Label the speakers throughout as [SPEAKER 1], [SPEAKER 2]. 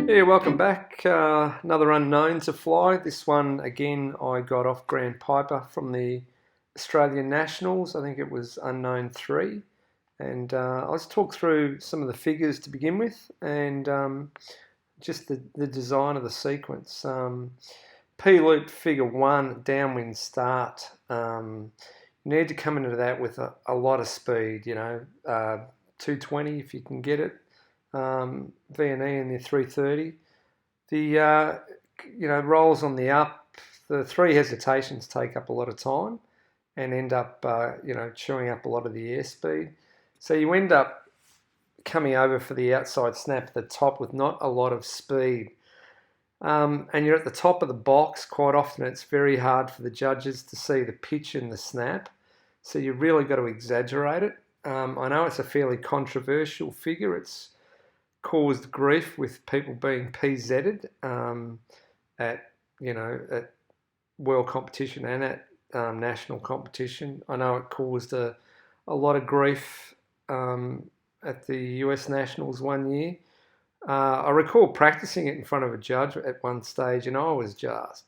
[SPEAKER 1] Yeah, welcome back. Another unknown to fly. This one, again, I got off Grand Piper from the Australian Nationals. I think it was unknown 3. And let's talk through some of the figures to begin with and just the design of the sequence. P-loop figure 1, downwind start. You need to come into that with a lot of speed, 220 if you can get it. V&E in the 330. The rolls on the up, the 3 hesitations take up a lot of time and end up chewing up a lot of the airspeed. So you end up coming over for the outside snap at the top with not a lot of speed. And you're at the top of the box. Quite often it's very hard for the judges to see the pitch in the snap. So you really got to exaggerate it. I know it's a fairly controversial figure. It's caused grief with people being PZ'd at world competition and at national competition. I know it caused a lot of grief at the US Nationals one year. I recall practicing it in front of a judge at one stage, and I was just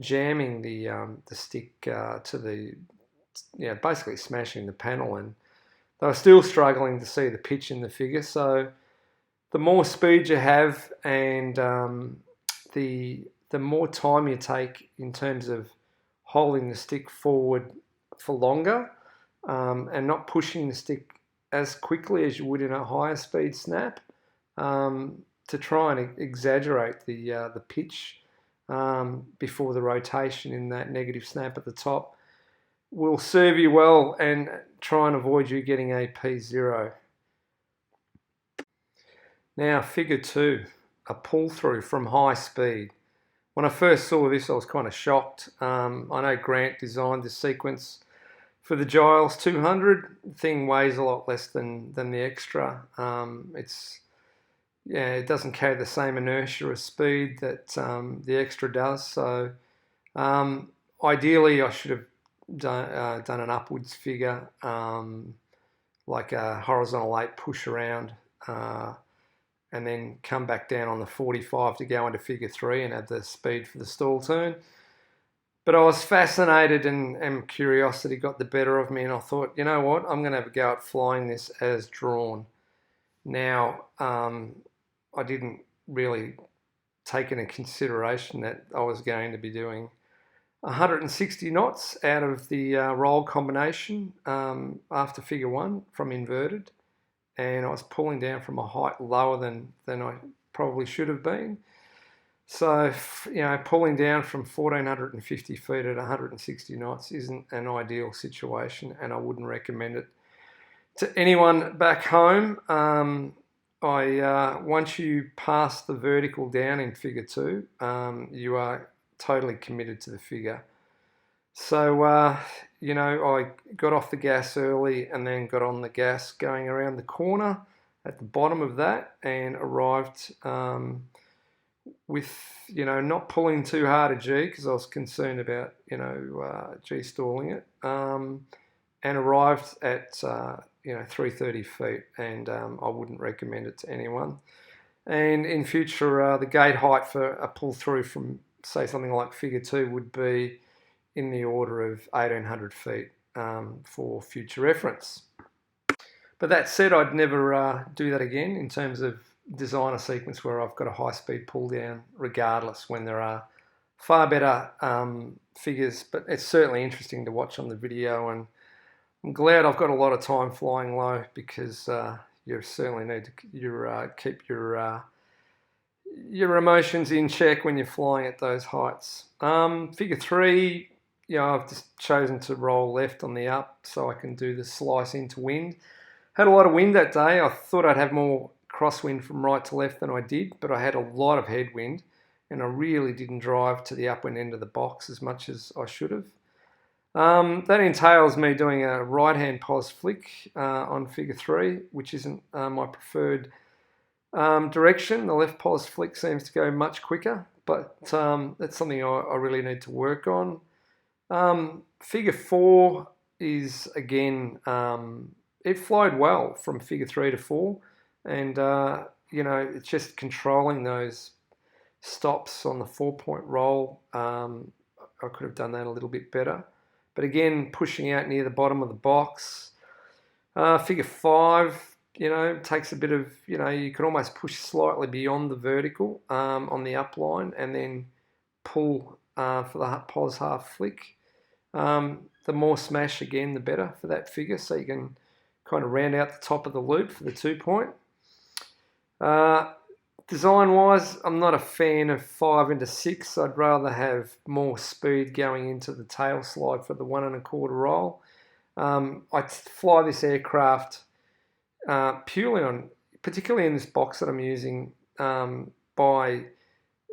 [SPEAKER 1] jamming the stick to the, basically smashing the panel, and they were still struggling to see the pitch in the figure. So the more speed you have and the more time you take in terms of holding the stick forward for longer and not pushing the stick as quickly as you would in a higher speed snap to try and exaggerate the pitch before the rotation in that negative snap at the top will serve you well and try and avoid you getting a P0. Now, figure 2, a pull through from high speed. When I first saw this, I was kind of shocked. I know Grant designed this sequence for the Giles 200. The thing weighs a lot less than the extra. It doesn't carry the same inertia or speed that the extra does. So ideally, I should have done an upwards figure, like a horizontal 8 push around. And then come back down on the 45 to go into figure 3 and add the speed for the stall turn. But I was fascinated and curiosity got the better of me, and I thought, you know what, I'm going to have a go at flying this as drawn. Now, I didn't really take into consideration that I was going to be doing 160 knots out of the roll combination after figure 1 from inverted. And I was pulling down from a height lower than I probably should have been. So, pulling down from 1,450 feet at 160 knots isn't an ideal situation, and I wouldn't recommend it to anyone back home. Once you pass the vertical down in figure 2, you are totally committed to the figure. So, I got off the gas early and then got on the gas going around the corner at the bottom of that and arrived with, not pulling too hard a G because I was concerned about, G stalling it, and arrived at, 330 feet, and I wouldn't recommend it to anyone. And in future, the gate height for a pull through from, say, something like figure 2 would be in the order of 1,800 feet for future reference. But that said, I'd never do that again in terms of design a sequence where I've got a high-speed pull down regardless, when there are far better figures. But it's certainly interesting to watch on the video, and I'm glad I've got a lot of time flying low because you certainly need to keep your emotions in check when you're flying at those heights. Figure 3, I've just chosen to roll left on the up so I can do the slice into wind. Had a lot of wind that day. I thought I'd have more crosswind from right to left than I did, but I had a lot of headwind, and I really didn't drive to the upwind end of the box as much as I should have. That entails me doing a right-hand pos flick on figure 3, which isn't my preferred direction. The left pos flick seems to go much quicker, but that's something I really need to work on. Figure 4 is, again, it flowed well from figure 3 to 4, and it's just controlling those stops on the 4-point roll. I could have done that a little bit better. But again, pushing out near the bottom of the box. Figure 5, takes a bit of, you could almost push slightly beyond the vertical on the up line and then pull for the pos half flick. The more smash again, the better for that figure. So you can kind of round out the top of the loop for the 2-point. Design-wise, I'm not a fan of 5 into 6. I'd rather have more speed going into the tail slide for the 1 1/4 roll. I fly this aircraft purely on, particularly in this box that I'm using, by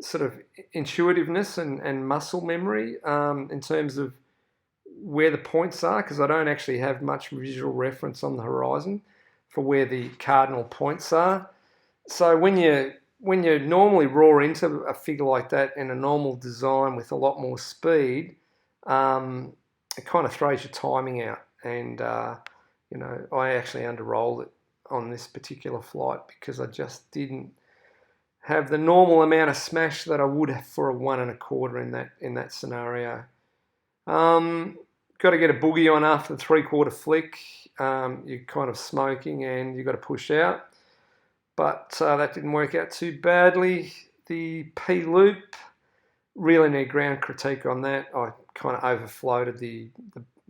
[SPEAKER 1] sort of intuitiveness and muscle memory in terms of where the points are, because I don't actually have much visual reference on the horizon for where the cardinal points are. So when you normally roar into a figure like that in a normal design with a lot more speed, it kind of throws your timing out. And, I actually under-rolled it on this particular flight because I just didn't have the normal amount of smash that I would have for a 1 1/4 in that scenario. Got to get a boogie on after the 3/4 flick. You're kind of smoking and you've got to push out. But that didn't work out too badly. The P loop, really need ground critique on that. I kind of overfloated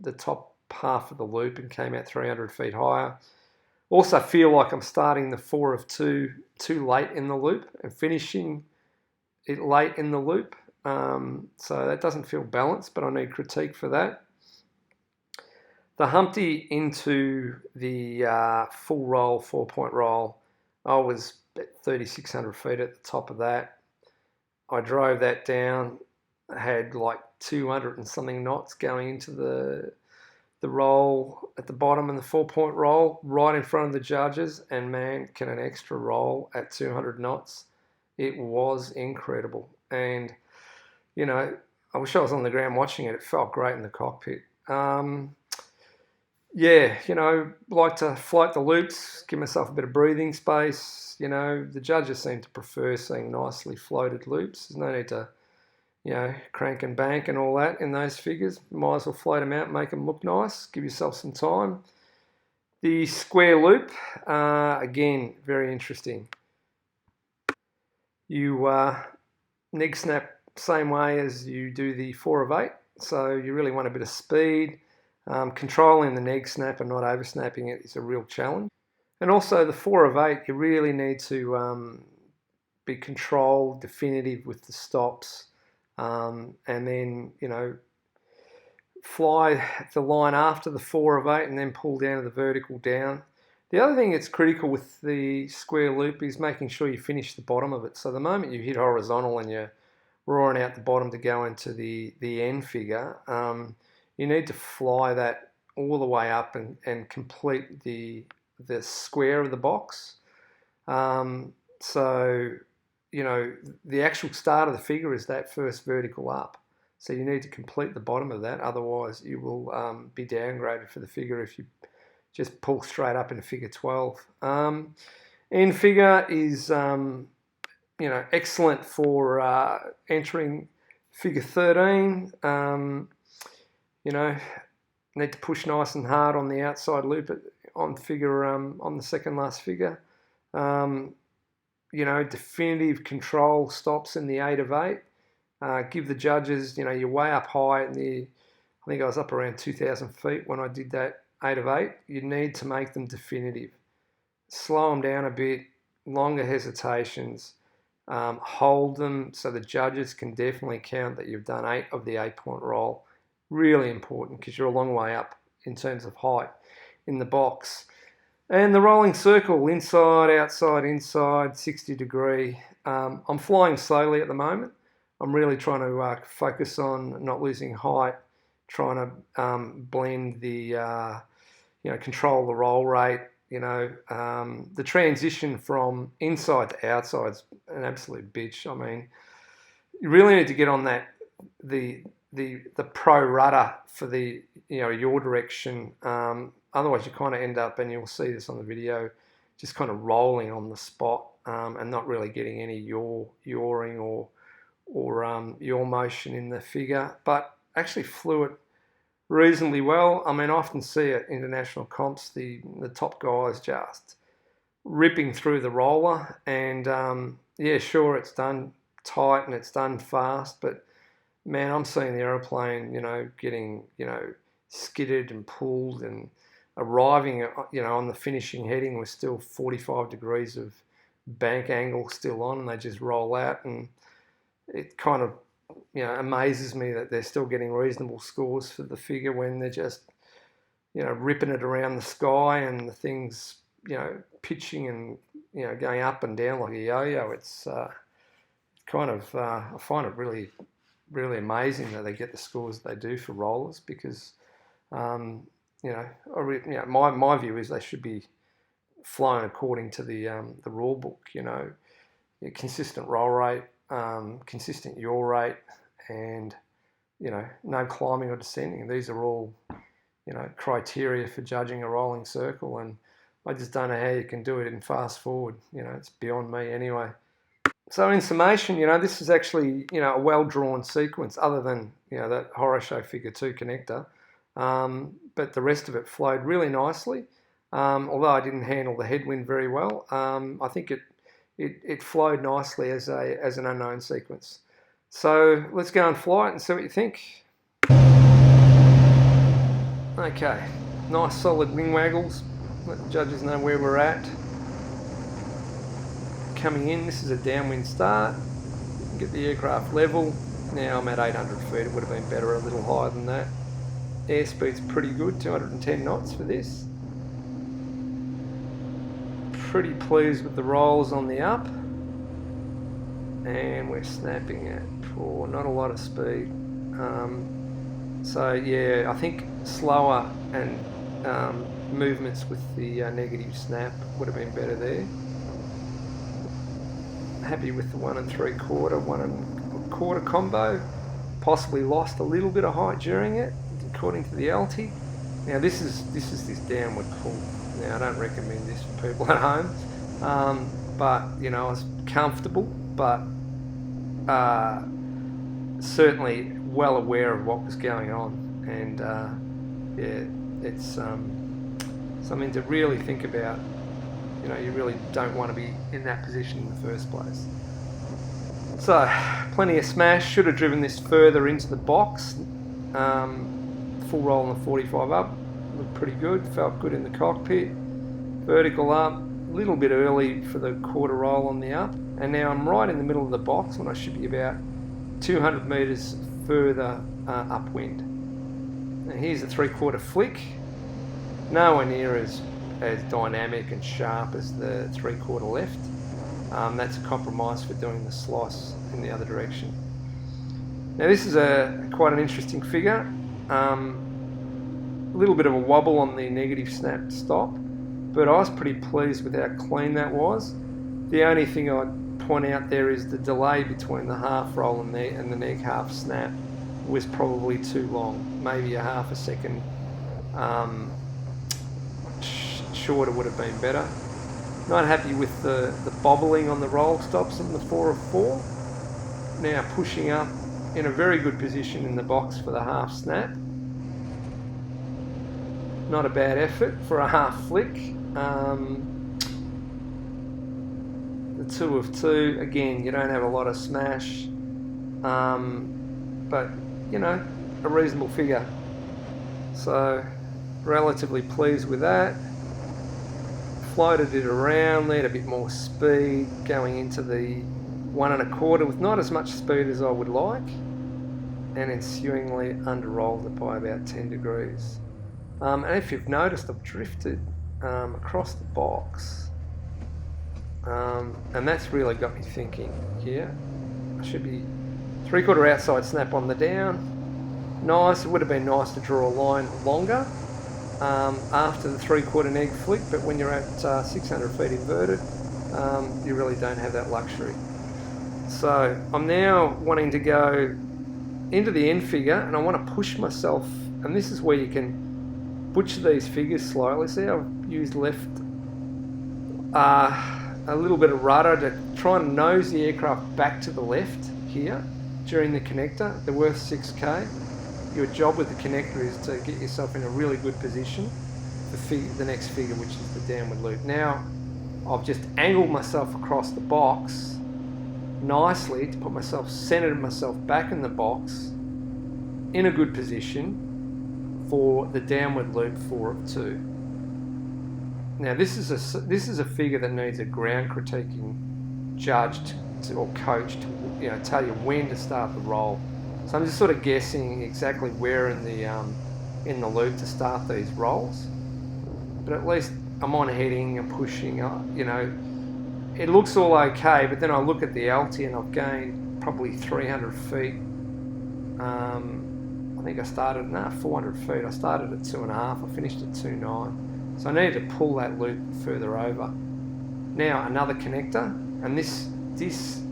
[SPEAKER 1] the top half of the loop and came out 300 feet higher. Also feel like I'm starting the 4 of 2 too late in the loop and finishing it late in the loop. So that doesn't feel balanced, but I need critique for that. The Humpty into the full roll, 4-point roll, I was at 3,600 feet at the top of that. I drove that down, had like 200 and something knots going into the roll at the bottom and the 4-point roll right in front of the judges, and man, can an extra roll at 200 knots. It was incredible. And, I wish I was on the ground watching it. It felt great in the cockpit. Like to float the loops, give myself a bit of breathing space. The judges seem to prefer seeing nicely floated loops. There's no need to, crank and bank and all that in those figures. Might as well float them out, make them look nice, give yourself some time. The square loop, again, very interesting. You neg snap same way as you do the 4 of 8. So you really want a bit of speed. Controlling the neg snap and not over snapping it is a real challenge. And also the 4 of 8, you really need to be controlled, definitive with the stops, and then, fly the line after the 4 of 8 and then pull down to the vertical down. The other thing that's critical with the square loop is making sure you finish the bottom of it. So the moment you hit horizontal and you're roaring out the bottom to go into the end figure, you need to fly that all the way up and complete the square of the box. So, the actual start of the figure is that first vertical up. So you need to complete the bottom of that. Otherwise, you will be downgraded for the figure if you just pull straight up into figure 12. End figure is, excellent for entering figure 13. Need to push nice and hard on the outside loop on the second last figure. Definitive control stops in the 8 of 8. Give the judges, you're way up high I think I was up around 2,000 feet when I did that 8 of 8. You need to make them definitive. Slow them down a bit, longer hesitations, hold them so the judges can definitely count that you've done 8 of the 8-point roll. Really important because you're a long way up in terms of height in the box. And the rolling circle, inside, outside, inside, 60 degree. I'm flying slowly at the moment. I'm really trying to focus on not losing height, trying to blend the, control the roll rate. The transition from inside to outside is an absolute bitch. I mean, you really need to get on that, the pro rudder for the, your direction. Otherwise you kind of end up, and you'll see this on the video, just kind of rolling on the spot. and not really getting any yawing or yaw motion in the figure, but actually flew it reasonably well. I mean, I often see at international comps the top guys just ripping through the roller, and yeah, sure, it's done tight and it's done fast, but man, I'm seeing the aeroplane, getting, skidded and pulled and arriving, on the finishing heading with still 45 degrees of bank angle still on, and they just roll out, and it kind of, amazes me that they're still getting reasonable scores for the figure when they're just, ripping it around the sky and the thing's, pitching and, going up and down like a yo-yo. It's kind of, I find it really, really amazing that they get the scores they do for rollers, because, my view is they should be flown according to the rule book, consistent roll rate, consistent yaw rate, and, no climbing or descending. These are all, criteria for judging a rolling circle, and I just don't know how you can do it in fast forward. It's beyond me anyway. So in summation, this is actually, a well-drawn sequence, other than, that horror show figure 2 connector. But the rest of it flowed really nicely. Although I didn't handle the headwind very well, I think it flowed nicely as an unknown sequence. So let's go and fly it and see what you think. Okay, nice solid wing waggles. Let the judges know where we're at. Coming in, this is a downwind start. Get the aircraft level. Now I'm at 800 feet. It would have been better a little higher than that. Airspeed's pretty good, 210 knots for this. Pretty pleased with the rolls on the up. And we're snapping at not a lot of speed. So yeah, I think slower and movements with the negative snap would have been better there. Happy with the 1 3/4 combo. Possibly lost a little bit of height during it, according to the LT. Now this is this downward pull. Now I don't recommend this for people at home, but I was comfortable, but certainly well aware of what was going on, and yeah, it's something to really think about. You really don't want to be in that position in the first place. So, plenty of smash. Should have driven this further into the box. Full roll on the 45 up. Looked pretty good. Felt good in the cockpit. Vertical up. A little bit early for the quarter roll on the up. And now I'm right in the middle of the box when I should be about 200 metres further upwind. And here's a 3/4 flick. Nowhere near as dynamic and sharp as the 3/4 left. That's a compromise for doing the slice in the other direction. Now this is quite an interesting figure. A little bit of a wobble on the negative snap stop, but I was pretty pleased with how clean that was. The only thing I'd point out there is the delay between the half roll and the neg half snap was probably too long, maybe a half a second. Shorter would have been better. Not happy with the bobbling on the roll stops on the 4 of 4. Now pushing up in a very good position in the box for the half snap. Not a bad effort for a half flick. The 2 of 2, again, you don't have a lot of smash, but a reasonable figure. So relatively pleased with that. Floated it around, let a bit more speed, going into the 1 1/4 with not as much speed as I would like, and ensuingly under-rolled it by about 10 degrees. And if you've noticed, I've drifted across the box, and that's really got me thinking here. I should be 3/4 outside snap on the down. Nice, it would have been nice to draw a line longer after the 3/4 neg flick, but when you're at 600 feet inverted, you really don't have that luxury. So I'm now wanting to go into the end figure, and I want to push myself, and this is where you can butcher these figures slightly. See, I've used left a little bit of rudder to try and nose the aircraft back to the left here during the connector. They're worth 6k. Your job with the connector is to get yourself in a really good position for the next figure, which is the downward loop. Now, I've just angled myself across the box nicely to put myself, centered myself back in the box in a good position for the downward loop 4 of 2. Now this is a figure that needs a ground critiquing judge or coach to tell you when to start the roll. So I'm just sort of guessing exactly where in the loop to start these rolls. But at least I'm on heading and pushing. It looks all okay, but then I look at the alti and I've gained probably 300 feet. I think I started 400 feet. I started at 2.5. I finished at 2.9. So I needed to pull that loop further over. Now another connector, and this is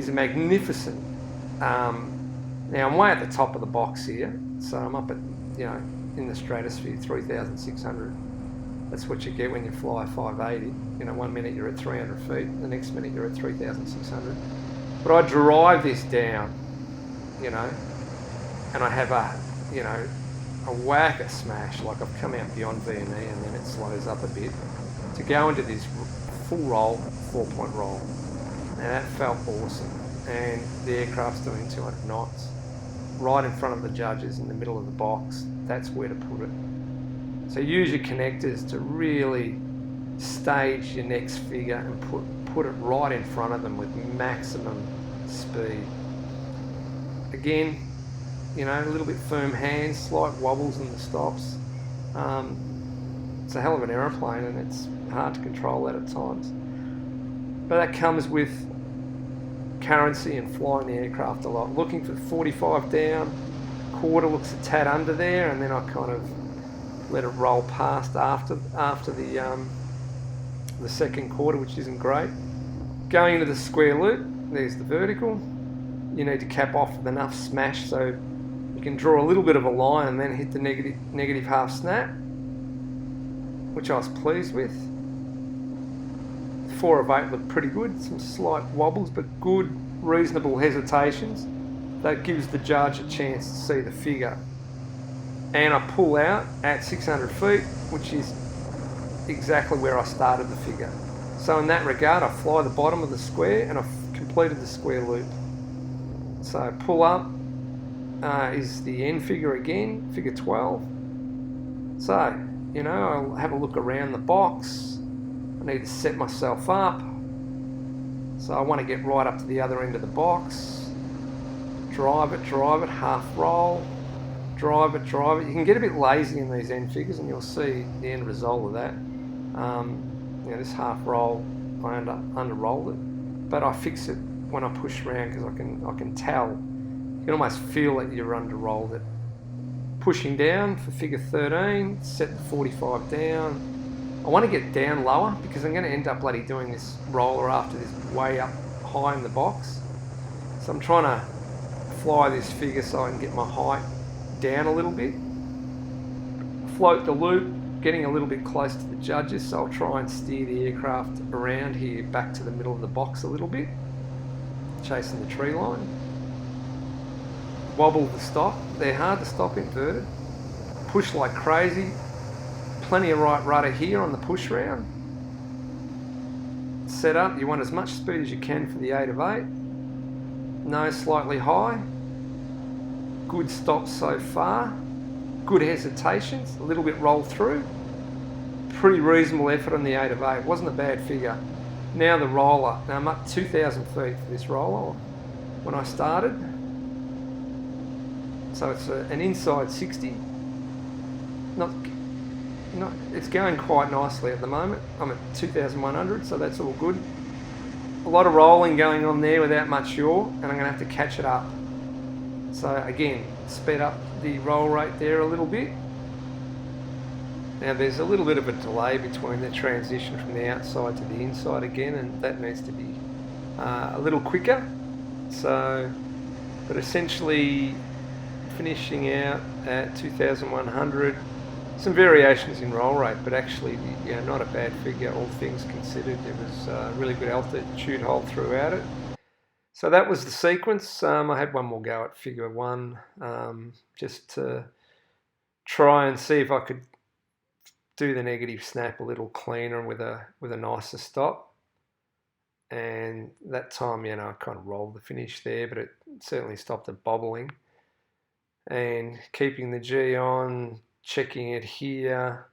[SPEAKER 1] a magnificent. Now I'm way at the top of the box here, so I'm up at in the stratosphere, 3,600. That's what you get when you fly 580. 1 minute you're at 300 feet, the next minute you're at 3,600. But I drive this down, and I have a whacker smash, like I've come out beyond VME and then it slows up a bit to go into this full roll, 4-point roll. Now that felt awesome, and the aircraft's doing 200 knots right in front of the judges in the middle of the box. That's where to put it. So use your connectors to really stage your next figure and put it right in front of them with maximum speed. Again, a little bit firm hands, slight wobbles in the stops. It's a hell of an aeroplane and it's hard to control that at times. But that comes with currency and flying the aircraft a lot. Looking for 45 down, quarter looks a tad under there, and then I kind of let it roll past after the second quarter, which isn't great. Going into the square loop, there's the vertical. You need to cap off with enough smash so you can draw a little bit of a line and then hit the negative half snap, which I was pleased with. 4 of 8 looked pretty good, some slight wobbles, but good, reasonable hesitations. That gives the judge a chance to see the figure. And I pull out at 600 feet, which is exactly where I started the figure. So in that regard, I fly the bottom of the square and I've completed the square loop. So pull up is the end figure again, figure 12. So, I'll have a look around the box. I need to set myself up. So I want to get right up to the other end of the box. Drive it, half roll. Drive it. You can get a bit lazy in these end figures and you'll see the end result of that. This half roll, I under rolled it, but I fix it when I push around because I can tell. You can almost feel that you're under rolled it. Pushing down for figure 13, set the 45 down. I want to get down lower because I'm going to end up bloody doing this roller after this way up high in the box. So I'm trying to fly this figure so I can get my height down a little bit. Float the loop, getting a little bit close to the judges, so I'll try and steer the aircraft around here back to the middle of the box a little bit, chasing the tree line. Wobble the stop, they're hard to stop inverted. Push like crazy, plenty of right rudder here on the push round. Set up, you want as much speed as you can for the 8 of 8. Nose slightly high. Good stops so far. Good hesitations, a little bit roll through. Pretty reasonable effort on the 8 of 8, wasn't a bad figure. Now the roller, now I'm up 2,000 feet for this roller when I started. So it's an inside 60. It's going quite nicely at the moment. I'm at 2,100, so that's all good. A lot of rolling going on there without much yaw, and I'm going to have to catch it up. So again, speed up the roll rate there a little bit. Now there's a little bit of a delay between the transition from the outside to the inside again, and that needs to be a little quicker. So, but essentially finishing out at 2,100, some variations in roll rate, but actually, not a bad figure, all things considered. It was a really good altitude hold throughout it. So that was the sequence. I had one more go at figure one, just to try and see if I could do the negative snap a little cleaner with a nicer stop. And that time, I kind of rolled the finish there, but it certainly stopped it bobbling. And keeping the G on, checking it here,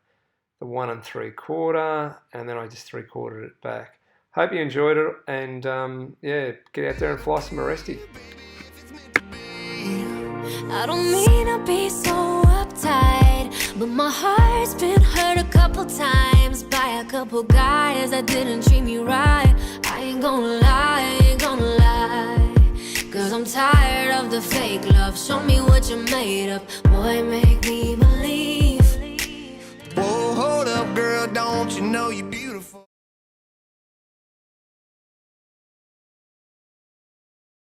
[SPEAKER 1] the 1 3/4, and then I just 3/4 it back. Hope you enjoyed it, and get out there and fly some Aresti.
[SPEAKER 2] I don't mean to be so uptight, but my heart's been hurt a couple times by a couple guys that didn't treat me right. I ain't gonna lie, cause I'm tired of the fake love. Show me what you're made of, boy, make me believe.
[SPEAKER 3] Whoa, hold up, girl, don't you know you be